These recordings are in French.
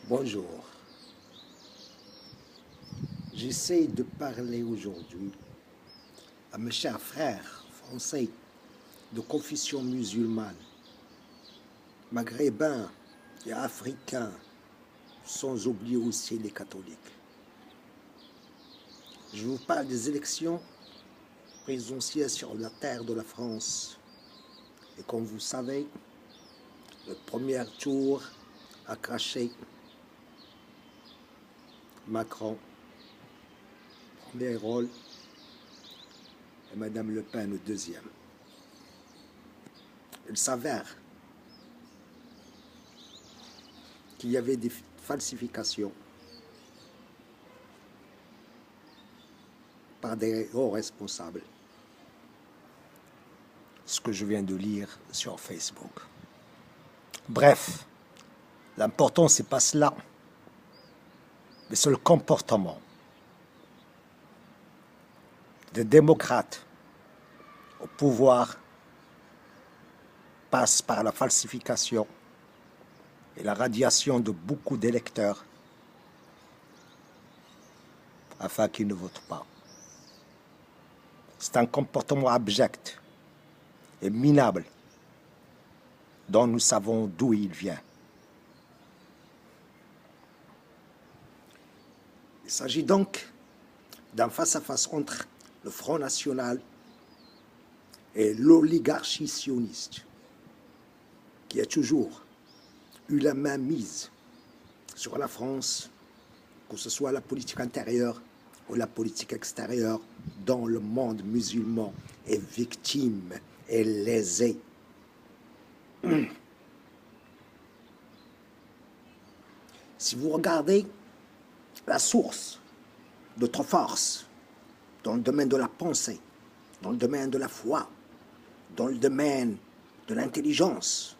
Bonjour. J'essaie de parler aujourd'hui à mes chers frères français de confession musulmane, maghrébins et africains, sans oublier aussi les catholiques. Je vous parle des élections présidentielles sur la terre de la France. Et comme vous savez, le premier tour a craché Macron, premier rôle, et Madame Le Pen le deuxième. Il s'avère qu'il y avait des falsifications par des hauts responsables. Ce que je viens de lire sur Facebook. Bref, l'important c'est pas cela, mais c'est le comportement des démocrates au pouvoir passe par la falsification et la radiation de beaucoup d'électeurs afin qu'ils ne votent pas. C'est un comportement abject et minable dont nous savons d'où il vient. Il s'agit donc d'un face-à-face entre le Front National et l'oligarchie sioniste, qui a toujours eu la main mise sur la France, que ce soit la politique intérieure ou la politique extérieure, dont le monde musulman est victime et lésé. Si vous regardez la source de notre force dans le domaine de la pensée, dans le domaine de la foi, dans le domaine de l'intelligence,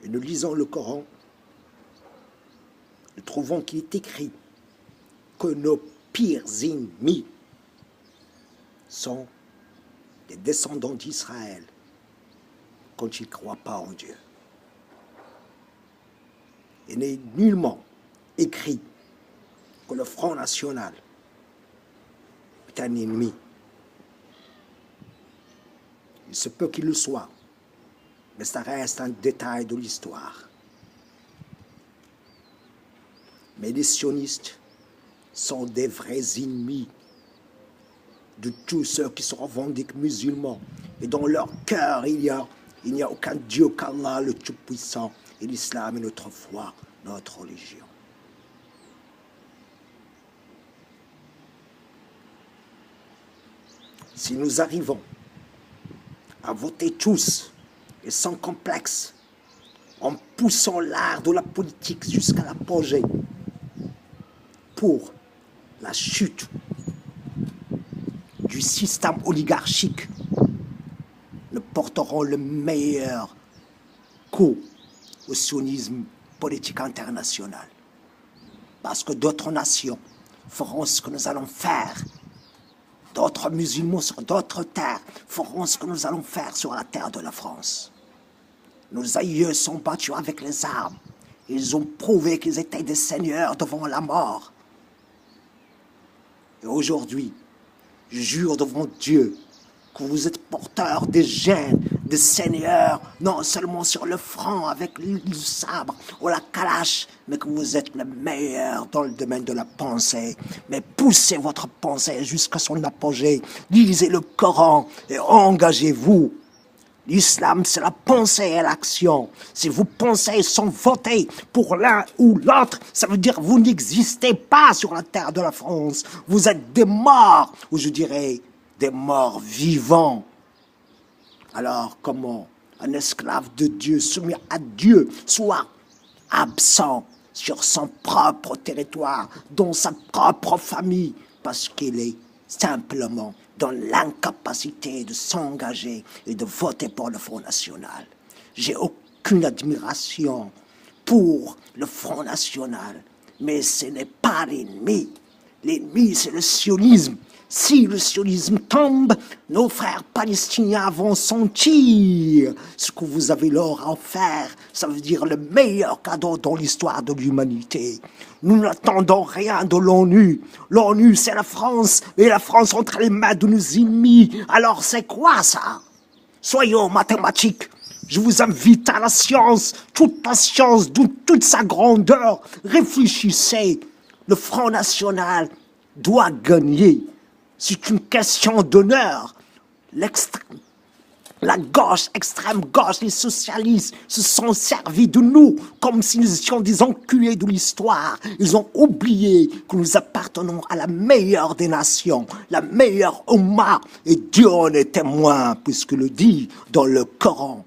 et nous lisons le Coran, nous trouvons qu'il est écrit que nos pires ennemis sont des descendants d'Israël quand ils ne croient pas en Dieu. Il n'est nullement écrit que le Front National est un ennemi. Il se peut qu'il le soit, mais ça reste un détail de l'histoire. Mais les sionistes sont des vrais ennemis de tous ceux qui se revendiquent musulmans. Et dans leur cœur, il n'y a aucun Dieu qu'Allah, le Tout-Puissant. Et l'islam est notre foi, notre religion. Si nous arrivons à voter tous et sans complexe, en poussant l'art de la politique jusqu'à l'apogée, pour la chute du système oligarchique, nous porterons le meilleur coup au sionisme politique international. Parce que d'autres nations feront ce que nous allons faire. D'autres musulmans sur d'autres terres feront ce que nous allons faire sur la terre de la France. Nos aïeux sont battus avec les armes. Ils ont prouvé qu'ils étaient des seigneurs devant la mort. Et aujourd'hui, je jure devant Dieu que vous êtes porteurs des gènes, des seigneurs, non seulement sur le front avec le sabre ou la calache, mais que vous êtes le meilleur dans le domaine de la pensée. Mais poussez votre pensée jusqu'à son apogée, lisez le Coran et engagez-vous. L'islam, c'est la pensée et l'action. Si vous pensez sans voter pour l'un ou l'autre, ça veut dire que vous n'existez pas sur la terre de la France. Vous êtes des morts, ou je dirais des morts vivants. Alors comment un esclave de Dieu soumis à Dieu soit absent sur son propre territoire, dans sa propre famille, parce qu'il est simplement dans l'incapacité de s'engager et de voter pour le Front National. J'ai aucune admiration pour le Front National, mais ce n'est pas l'ennemi. L'ennemi, c'est le sionisme. Si le sionisme tombe, nos frères palestiniens vont sentir ce que vous avez l'or à offert, ça veut dire le meilleur cadeau dans l'histoire de l'humanité. Nous n'attendons rien de l'ONU. L'ONU, c'est la France, et la France entre les mains de nos ennemis. Alors c'est quoi ça? Soyons mathématiques. Je vous invite à la science, toute sa grandeur. Réfléchissez. Le Front National doit gagner. C'est une question d'honneur. La gauche, extrême gauche, les socialistes se sont servis de nous comme si nous étions des enculés de l'histoire. Ils ont oublié que nous appartenons à la meilleure des nations, la meilleure Oumma. Et Dieu en est témoin, puisque le dit dans le Coran.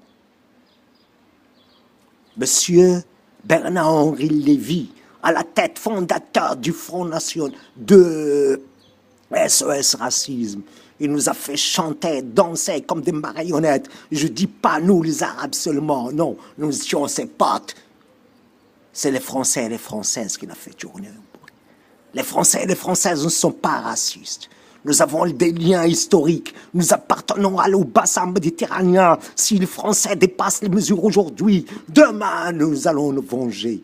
Monsieur Bernard-Henri Lévy, à la tête fondateur du Front National de SOS Racisme. Il nous a fait chanter, danser comme des marionnettes. Je dis pas nous les Arabes seulement, non, nous étions ses potes. C'est les Français et les Françaises qui l'ont fait tourner. Les Français et les Françaises ne sont pas racistes. Nous avons des liens historiques. Nous appartenons à l'eau bassin méditerranéen. Si les Français dépassent les mesures aujourd'hui, demain nous allons nous venger.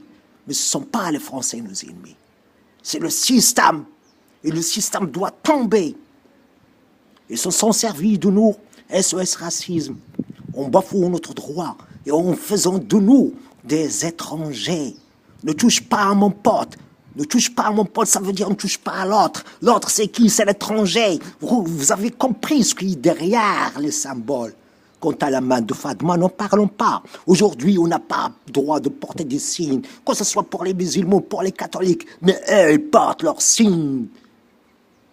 Mais ce ne sont pas les Français nos ennemis. C'est le système. Et le système doit tomber. Ils se sont servis de nous, SOS Racisme, en bafouant notre droit et en faisant de nous des étrangers. Ne touche pas à mon pote. Ne touche pas à mon pote, ça veut dire ne touche pas à l'autre. L'autre, c'est qui? C'est l'étranger. Vous avez compris ce qui est derrière les symboles. Quant à la main de Fatma, n'en parlons pas. Aujourd'hui, on n'a pas droit de porter des signes, que ce soit pour les musulmans, pour les catholiques, mais eux, ils portent leurs signes.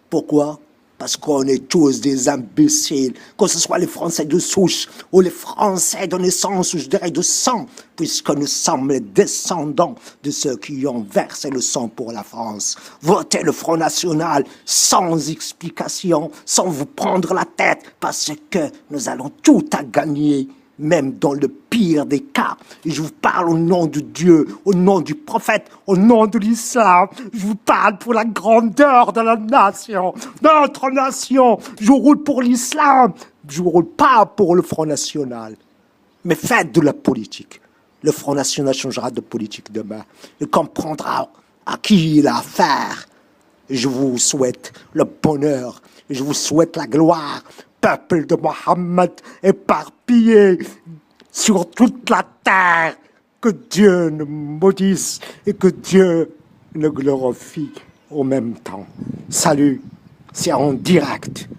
Pourquoi? Parce qu'on est tous des imbéciles, que ce soit les Français de souche ou les Français de naissance, ou je dirais de sang, puisque nous sommes les descendants de ceux qui ont versé le sang pour la France. Votez le Front National sans explication, sans vous prendre la tête, parce que nous allons tout à gagner. Même dans le pire des cas. Et je vous parle au nom de Dieu, au nom du prophète, au nom de l'islam. Je vous parle pour la grandeur de la nation, notre nation. Je roule pour l'islam, je ne roule pas pour le Front National. Mais faites de la politique. Le Front National changera de politique demain. Il comprendra à qui il a affaire. Je vous souhaite le bonheur, je vous souhaite la gloire. Peuple de Mohammed éparpillé sur toute la terre, que Dieu nous maudisse et que Dieu le glorifie en même temps. Salut, c'est en direct.